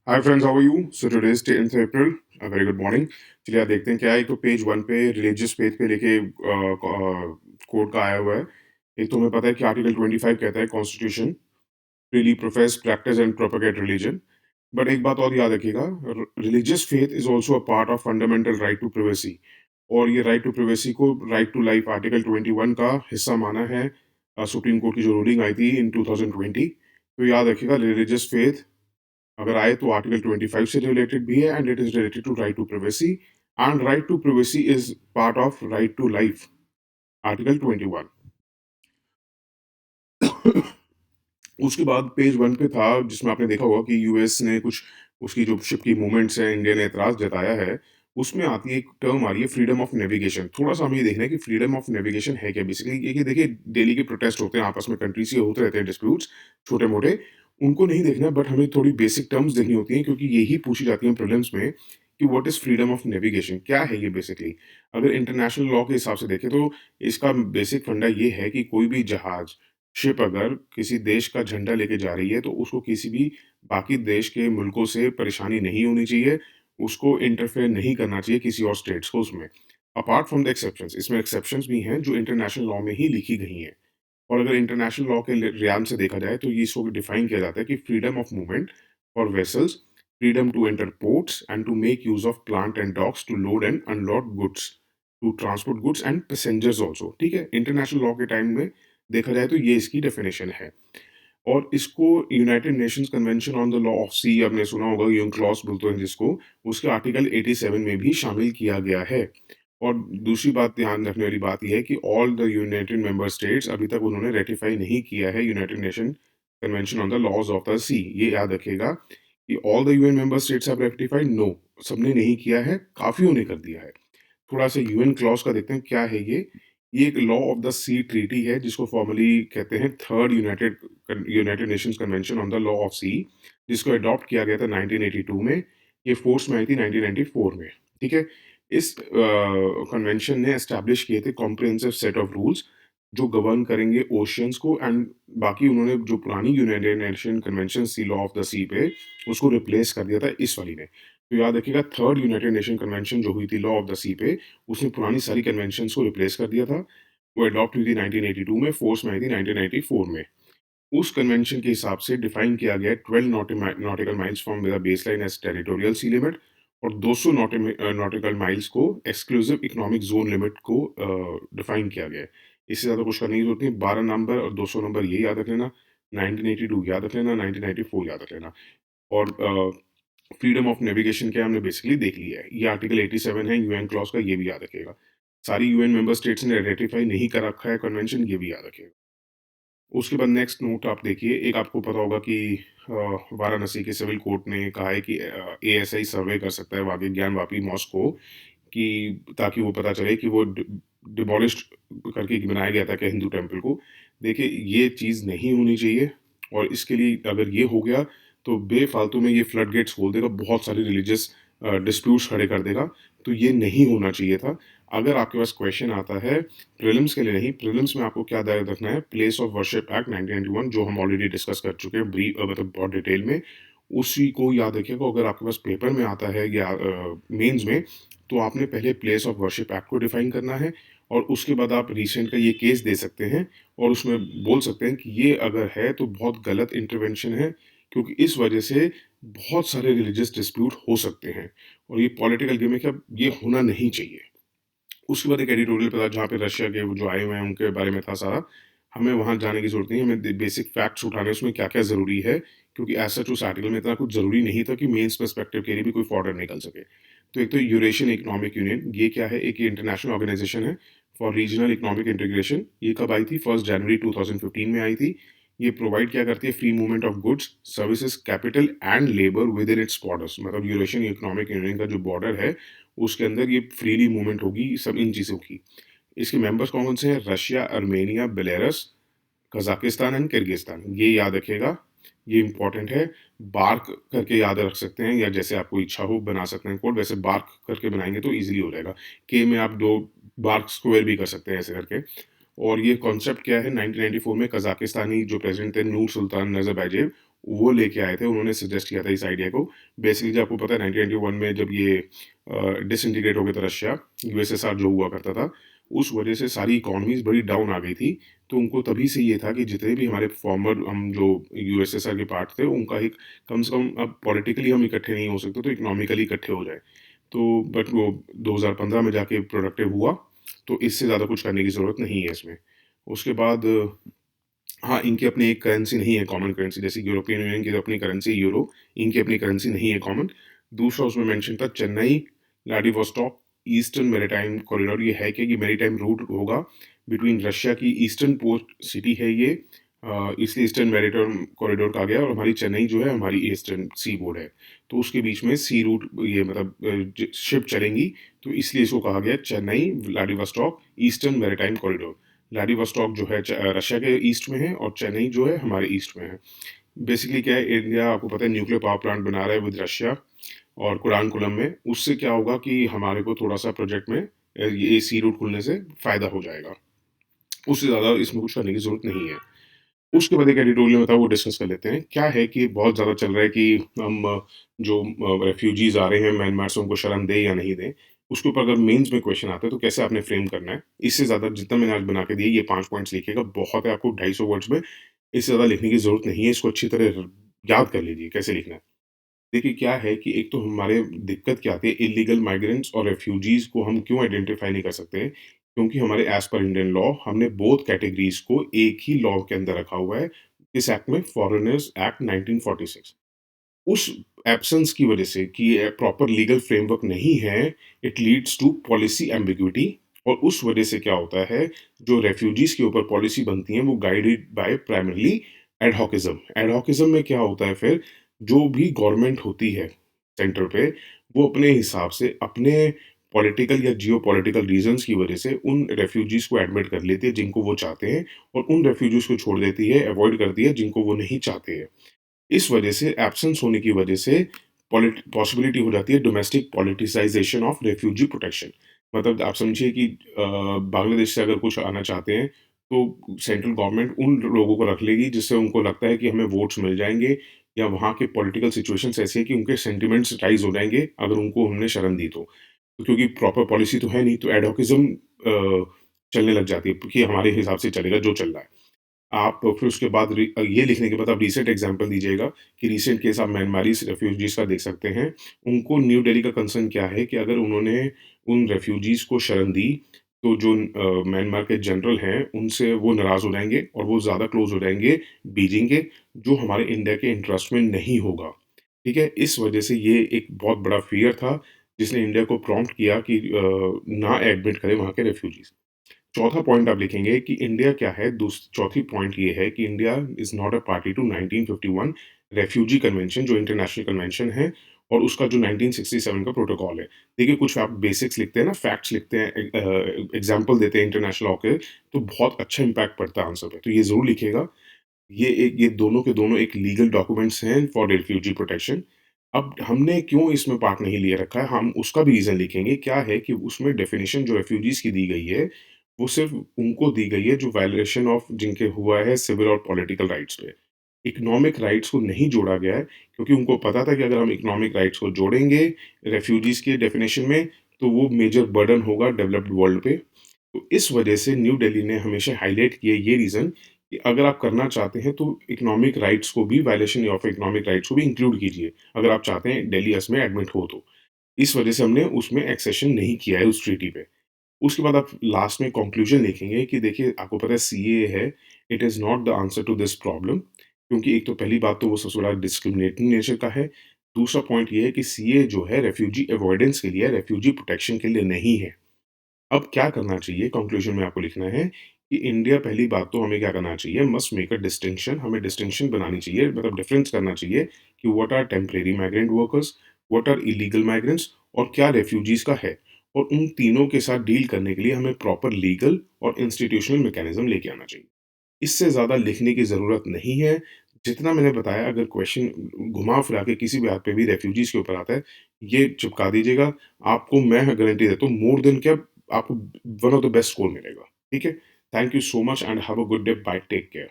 Hi friends, how are you? So today is 10th April. Very good morning. चलिए आप देखते हैं क्या है। एक तो पेज वन पे रिलीजियस फेथ पे लेके कोड का आया हुआ है। एक तो हमें पता है कि आर्टिकल 25 कहता है constitution freely profess practice and propagate religion. But एक बात और याद रखिएगा, religious faith is also a part of fundamental right to privacy. और ये राइट टू प्रिवेसी को राइट टू लाइफ आर्टिकल 21 का हिस्सा माना है। सुप्रीम कोर्ट की जो रूलिंग आई थी इन 2020। तो याद रखिएगा, रिलीजियस फेथ अगर आए तो आर्टिकल 25 से रिलेटेड भी है, and it is related to right to privacy. And right to privacy is part of right to life, article 21। उसके बाद पेज वन पे था जिसमें आपने देखा होगा कि यूएस ने कुछ उसकी जो शिप की मूवमेंट्स है, इंडिया ने एतराज जताया है। उसमें आती है एक टर्म आ रही है फ्रीडम ऑफ नेविगेशन। थोड़ा सा हमें ये देखना है कि फ्रीडम ऑफ नेविगेशन है क्या। बेसिकली ये कि देखिए, डेली के प्रोटेस्ट होते हैं आपस में, कंट्रीज के होते रहते हैं डिस्प्यूट्स छोटे मोटे। उनको नहीं देखना, बट हमें थोड़ी बेसिक टर्म्स देखनी होती हैं, क्योंकि यही पूछी जाती हैं प्रीलिम्स में कि what is freedom of navigation, क्या है ये बेसिकली। अगर इंटरनेशनल लॉ के हिसाब से देखें तो इसका बेसिक फंडा ये है कि कोई भी जहाज, शिप अगर किसी देश का झंडा लेके जा रही है तो उसको किसी भी बाकी देश के मुल्कों से परेशानी नहीं होनी चाहिए। उसको इंटरफेयर नहीं करना चाहिए किसी और स्टेट्स को उसमें। अपार्ट फ्रॉम द एक्सेप्शंस, इसमें एक्सेप्शंस भी हैं जो इंटरनेशनल लॉ में ही लिखी गई हैं। और अगर इंटरनेशनल लॉ के रियान से देखा जाए तो ये इसको डिफाइन किया जाता है कि freedom of movement for vessels, freedom to enter ports and to make use of plant and docks to load and unload goods, to transport goods and passengers also. ठीक है, इंटरनेशनल लॉ के time में देखा जाए तो ये इसकी definition है। और इसको United Nations convention on the law of sea, आपने सुना होगा यूनक्लॉस बोलते हैं जिसको, उसके आर्टिकल 87 में भी शामिल किया गया है। और दूसरी बात ध्यान रखने वाली बात यह है कि all the United member states अभी तक उन्होंने रेटिफाई नहीं किया है United Nation convention on the laws of the sea. ये याद रखिएगा कि all the UN member states have ratified, no, सबने नहीं किया है, काफियों ने कर दिया है। थोड़ा सा यूएन क्लॉज का देखते हैं क्या है ये एक law of the sea treaty है जिसको फॉर्मली कहते हैं third United Nations convention on the law of sea, जिसको अडॉप्ट किया गया था 1982 में। ये फोर्स में आई थी 1994 में। ठीक है, इस कन्वेंशन ने एस्टैब्लिश किए थे कॉम्प्रिहेंसिव सेट ऑफ रूल्स जो गवर्न करेंगे ओशियंस को। एंड बाकी उन्होंने जो पुरानी United Nation convention sea law of the sea पे, उसको रिप्लेस कर दिया था इस वाली ने। तो याद रखिएगा, थर्ड यूनाइटेड नेशन कन्वेंशन जो हुई थी लॉ ऑफ द सी पे, उसने पुरानी सारी कन्वेंशन को रिप्लेस कर दिया था। वो अडॉप्ट हुई थी 1982 में, फोर्स में आई थी 1994 में। उस कन्वेंशन के हिसाब से डिफाइन किया गया 12 nautical miles from the baseline as territorial sea limit, और 200 नॉटिकल माइल्स को एक्सक्लूसिव इकोनॉमिक जोन लिमिट को डिफाइन किया गया है। इससे ज़्यादा कुछ करने की जरूरत नहीं। 12 नंबर और 200 नंबर ये याद रख लेना, 1982 याद रख लेना, 1994 याद रख लेना। और फ्रीडम ऑफ नेविगेशन क्या हमने बेसिकली देख लिया है। ये आर्टिकल 87 है यूएन क्लॉज का, ये भी याद रखिएगा। सारी यूएन मेंबर स्टेट्स ने रेटिफाई नहीं कर रखा है कन्वेंशन, ये भी याद रखिएगा। उसके बाद नेक्स्ट नोट आप देखिए, एक आपको पता होगा कि वाराणसी के सिविल कोर्ट ने कहा है कि एएसआई सर्वे कर सकता है वागे ज्ञान वापी मॉस्क को, कि ताकि वो पता चले कि वो डिमोलिश करके बनाया गया था क्या हिंदू टेम्पल को। देखिए, ये चीज़ नहीं होनी चाहिए। और इसके लिए अगर ये हो गया तो बेफालतू में ये फ्लड गेट्स खोल देगा, बहुत सारे रिलीजियस डिस्प्यूट्स खड़े कर देगा। तो ये नहीं होना चाहिए था। अगर आपके पास क्वेश्चन आता है, प्रीलिम्स के लिए नहीं, प्रीलिम्स में आपको क्या ध्यान रखना है, प्लेस ऑफ वर्शिप एक्ट 1991 जो हम ऑलरेडी डिस्कस कर चुके हैं ब्रीफ, मतलब बहुत डिटेल में, उसी को याद रखिएगा। अगर आपके पास पेपर में आता है या मेंस में, तो आपने पहले प्लेस ऑफ वर्शिप एक्ट को डिफाइन करना है। और उसके बाद आप रिसेंट का ये केस दे सकते हैं और उसमें बोल सकते हैं कि ये अगर है तो बहुत गलत इंटरवेंशन है, क्योंकि इस वजह से बहुत सारे रिलीजियस डिस्प्यूट हो सकते हैं। और ये पॉलिटिकल गेम है, क्या ये होना नहीं चाहिए। उसके बाद एक एडिटोरियल पे था जहाँ पे रशिया के वो जो आए हुए हैं उनके बारे में था सारा। हमें वहाँ जाने की जरूरत नहीं है, हमें बेसिक फैक्ट्स उठाने उसमें क्या क्या ज़रूरी है, क्योंकि ऐसा उस आर्टिकल में इतना कुछ ज़रूरी नहीं था कि मेंस पर्सपेक्टिव के लिए भी कोई फॉर्डर निकल सके। तो एक तो यूरेशियन इकोनॉमिक यूनियन, ये क्या है, एक इंटरनेशनल ऑर्गेनाइजेशन है फॉर रीजनल इकोनॉमिक इंटीग्रेशन। ये कब आई थी? 1 जनवरी 2015 में आई थी। ये प्रोवाइड क्या करती है, free movement of goods, services, capital and labour with in its borders. मतलब यूरेशियन इकोनॉमिक यूनियन का जो बॉर्डर है उसके अंदर ये फ्रीली मूवमेंट होगी सब इन चीज़ों की। इसके मेंबर्स कौन कौन से हैं? Russia, Armenia, Belarus, Kazakhstan and Kyrgyzstan. ये याद रखिएगा, ये इंपॉर्टेंट है। बार्क करके याद रख सकते हैं, या जैसे आपको इच्छा हो बना सकते हैं कोड, वैसे बार्क करके बनाएंगे तो इजीली हो जाएगा। के में आप दो बार्क स्क्वायर भी कर सकते हैं ऐसे करके। और ये कॉन्सेप्ट क्या है, 1994 में कजाकिस्तानी जो प्रेसिडेंट थे नूर सुल्तान नजरबाजेव, वो लेके आए थे, उन्होंने सजेस्ट किया था इस आइडिया को। बेसिकली जब आपको पता है 1991 में जब ये डिसइंटीग्रेट हो गया था रशिया, यूएसएसआर जो हुआ करता था, उस वजह से सारी इकोनॉमीज़ बड़ी डाउन आ गई थी। तो उनको तभी से ये था कि जितने भी हमारे फॉर्मर हम जो यूएसएसआर के पार्ट थे, उनका एक कम से कम अब पॉलिटिकली हम इकट्ठे नहीं हो सकते, तो इकोनॉमिकली इकट्ठे हो जाएँ। तो बट वो 2015 में जाके प्रोडक्टिव हुआ, तो इससे ज़्यादा कुछ करने की ज़रूरत नहीं है इसमें। उसके बाद हाँ, इनकी अपनी एक करेंसी नहीं है कॉमन करेंसी, जैसे यूरोपियन यूनियन की तो अपनी करेंसी यूरो, इनकी अपनी करेंसी नहीं है कॉमन। दूसरा उसमें मेंशन था Chennai, Vladivostok, eastern maritime corridor, ये है कि मैरीटाइम रूट होगा बिटवीन रशिया की ईस्टर्न पोर्ट सिटी है ये, इसलिए ईस्टर्न मैरीटाइम कॉरिडोर कहा गया, और हमारी चेन्नई जो है हमारी ईस्टर्न सी बोर्ड है। तो उसके बीच में सी रूट ये मतलब शिप चलेंगी, तो इसलिए इसको कहा गया Chennai, Vladivostok, eastern maritime corridor. Vladivostok जो है रशिया के ईस्ट में है, और चेन्नई जो है हमारे ईस्ट में है। बेसिकली क्या है, इंडिया आपको पता है न्यूक्लियर पावर प्लांट बना रहा है विद रशिया और कुरानकुलम में। उससे क्या होगा कि हमारे को थोड़ा सा प्रोजेक्ट में ये सी रूट खुलने से फायदा हो जाएगा। उससे ज़्यादा इसमें कुछ करने की ज़रूरत नहीं है। उसके बाद एक एडिटोरियल था, वो डिस्कस कर लेते हैं। क्या है कि बहुत ज़्यादा चल रहा है कि हम जो रेफ्यूजीज़ आ रहे हैं म्यांमार से, उनको शरण दें या नहीं दें। उसके ऊपर अगर मेंस में क्वेश्चन आता है तो कैसे आपने फ्रेम करना है। इससे ज़्यादा जितना मैंने आज बना के दिया, ये 5 पॉइंट्स लिखिएगा, बहुत है, आपको 250 वर्ड्स में, इससे ज़्यादा लिखने की ज़रूरत नहीं है। इसको अच्छी तरह याद कर लीजिए कैसे लिखना है। देखिए क्या है कि एक तो हमारे दिक्कत क्या आती है, इलीगल माइग्रेंट्स और रेफ्यूजीज को हम क्यों आइडेंटिफाई नहीं कर सकते, क्योंकि हमारे एज पर इंडियन लॉ हमने बोथ कैटेगरीज को एक ही लॉ के अंदर रखा हुआ है, इस एक्ट में, फॉरेनर्स एक्ट 1946। उस एब्सेंस की वजह से कि प्रॉपर लीगल फ्रेमवर्क नहीं है, it leads to policy ambiguity. और उस वजह से क्या होता है, जो रेफ्यूजीज के ऊपर पॉलिसी बनती है वो guided by primarily adhocism. Adhocism में क्या होता है फिर, जो भी गवर्नमेंट होती है सेंटर पे, वो अपने हिसाब से अपने पॉलिटिकल या जियो पॉलिटिकल रीजंस की वजह से उन रेफ्यूजीज को एडमिट कर लेती है जिनको वो चाहते हैं, और उन रेफ्यूजीज को छोड़ देती है, अवॉइड करती है जिनको वो नहीं चाहते हैं। इस वजह से एब्सेंस होने की वजह से पॉसिबिलिटी हो जाती है domestic politicisation of refugee protection. मतलब आप समझिए कि बांग्लादेश से अगर कुछ आना चाहते हैं, तो सेंट्रल गवर्नमेंट उन लोगों को रख लेगी जिससे उनको लगता है कि हमें वोट्स मिल जाएंगे, या वहाँ के पॉलिटिकल सिचुएशंस ऐसे है कि उनके सेंटिमेंट्स राइज हो जाएंगे अगर उनको हमने शरण दी तो क्योंकि प्रॉपर पॉलिसी तो है नहीं, तो एडोकिज्म चलने लग जाती है कि हमारे हिसाब से चलेगा जो चल रहा है। आप फिर उसके बाद ये लिखने के बाद आप रीसेंट एग्जांपल दीजिएगा कि रीसेंट केस आप म्यांमारीज़ रेफ्यूजीज़ का देख सकते हैं। उनको न्यू दिल्ली का कंसर्न क्या है कि अगर उन्होंने उन रेफ्यूजीज़ को शरण दी, तो जो म्यांमार के जनरल हैं, उनसे वो नाराज़ हो जाएँगे और वो ज़्यादा क्लोज़ हो जाएँगे बीजिंग के, जो हमारे इंडिया के इंटरेस्ट में नहीं होगा। ठीक है? इस वजह से ये एक बहुत बड़ा फ़ियर था, जिसने इंडिया को प्रॉम्प्ट किया कि ना एडमिट करें वहाँ के रेफ्यूजीज़। चौथा पॉइंट आप लिखेंगे कि इंडिया क्या है, चौथी पॉइंट ये है कि India is not a party to 1951 refugee convention, जो इंटरनेशनल कन्वेंशन है, और उसका जो 1967 का प्रोटोकॉल है। देखिए कुछ आप बेसिक्स लिखते हैं ना, फैक्ट्स लिखते हैं, एग्जाम्पल देते हैं इंटरनेशनल लॉ के, तो बहुत अच्छा इम्पैक्ट पड़ता है आंसर पे, तो ये जरूर लिखिएगा। ये दोनों के दोनों एक लीगल डॉक्यूमेंट्स हैं फॉर रेफ्यूजी प्रोटेक्शन। अब हमने क्यों इसमें पार्ट नहीं लिया रखा है, हम उसका भी रीज़न लिखेंगे। क्या है कि उसमें डेफिनेशन जो रेफ्यूजीज़ की दी गई है, वो सिर्फ़ उनको दी गई है जो वायलेशन ऑफ जिनके हुआ है सिविल और पॉलिटिकल राइट्स पे। इकोनॉमिक राइट्स को नहीं जोड़ा गया है, क्योंकि उनको पता था कि अगर हम इकोनॉमिक राइट्स को जोड़ेंगे रेफ्यूजीज़ के डेफिनेशन में, तो वो मेजर बर्डन होगा डेवलप्ड वर्ल्ड पे। तो इस वजह से न्यू दिल्ली ने हमेशा हाईलाइट किया ये रीज़न कि अगर आप करना चाहते हैं तो इकोनॉमिक राइट्स को भी, वायलेशन ऑफ इकोनॉमिक राइट्स को भी इंक्लूड कीजिए, अगर आप चाहते हैं दिल्ली असम में एडमिट हो तो। इस वजह से हमने उसमें एक्सेशन नहीं किया है उस ट्रीटी पे। उसके बाद आप लास्ट में कंक्लूजन लिखेंगे कि देखिए आपको पता है सीएए है, it is not the answer to this problem, क्योंकि एक तो पहली बात तो वो सबसे बड़ा डिस्क्रिमिनेटिंग नेचर का है। दूसरा पॉइंट ये है कि सीएए जो है रेफ्यूजी अवॉइडेंस के लिए है, रेफ्यूजी प्रोटेक्शन के लिए नहीं है। अब क्या करना चाहिए, कंक्लूजन में आपको लिखना है कि इंडिया, पहली बात तो हमें क्या करना चाहिए, मस्ट मेक अ डिस्टिंक्शन, हमें डिस्टिंक्शन बनानी चाहिए, मतलब डिफरेंस करना चाहिए कि what are temporary migrant workers, what are illegal migrants, और क्या रेफ्यूजीज का है। और उन तीनों के साथ डील करने के लिए हमें प्रॉपर लीगल और इंस्टीट्यूशनल मैकेनिज्म लेके आना चाहिए। इससे ज़्यादा लिखने की ज़रूरत नहीं है। जितना मैंने बताया, अगर क्वेश्चन घुमा फिरा के किसी भी बात पे भी रेफ्यूजीज़ के ऊपर आता है, ये चिपका दीजिएगा। आपको मैं गारंटी देता हूँ, मोर देन क्या, आपको one of the best score मिलेगा। ठीक है? Thank you so much and have a good day. Bye, take care.